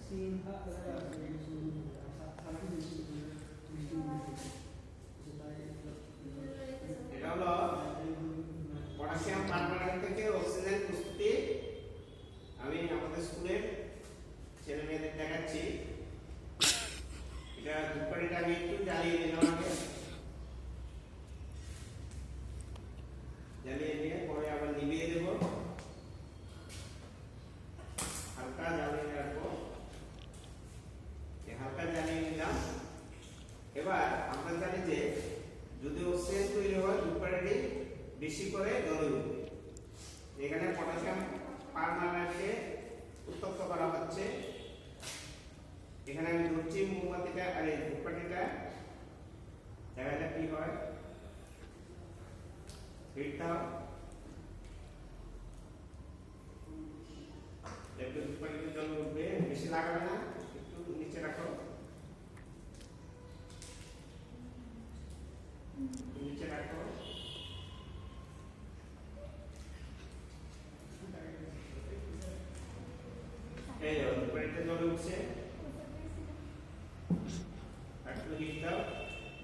এটা হলো potassium permanganate থেকে অক্সিজেন প্রস্তুতি। আমি আমাদের স্কুলের ছেলে মেয়েদের দেখাচ্ছি। এটা ধূপকাঠিটা আমি একটু জ্বালিয়ে নিলাম আগে, জ্বালিয়ে নিয়ে পরে আবার নিভিয়ে দেব, হালকা জ্বালিয়ে রাখবো। হালকা জ্বালিয়ে নিলাম। এবার আমরা জানি যে যদি অক্সিজেন তৈরি হয় ধূপকাঠিটি বেশি করে জ্বলে উঠবে। এখানে পটাশিয়াম পারম্যাঙ্গানেটকে উত্তপ্ত করা হচ্ছে। এখানে আমি ধরছি মোমবাতিটা আর এই ধূপকাঠিটা, দেখা যাক কি হয়। হিট দাও, একটু ধূপকাঠিতে জ্বলে উঠবে, বেশি লাগাবে না, একটু নিচে রাখো, নিচে রাখো। এই ধূপকাঠিতে জ্বলে উঠছে। একটু হিট দাও,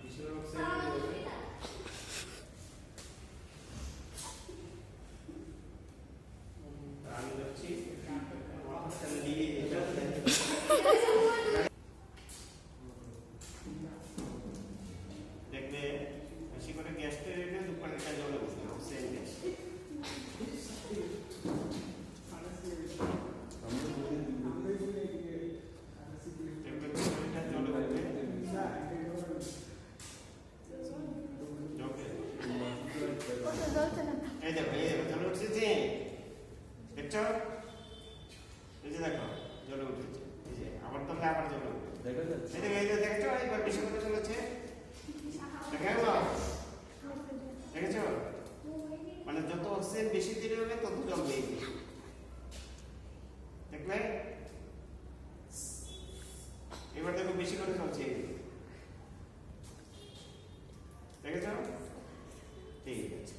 বেশি অক্সিজেন জ্বলবে। আমি যাচ্ছি দেখবে বেশি করে গ্যাস তৈরি হলে ধূপকাঠিটা জ্বলে উঠবে, অক্সিজেন গ্যাস। এই দেখো জ্বলে উঠছে যে, দেখছো? এই যে দেখো জ্বলে উঠেছে। এই যে আবার তোমরা আবার জ্বলে উঠবে, দেখছো? এইবার বেশি করে চলেছে, দেখেছো? মানে যত অক্সিজেন বেশি তৈরি হবে তত জ্বলবে। দেখলে? এবার দেখো বেশি করে চলছে, দেখেছো? ঠিক আছে।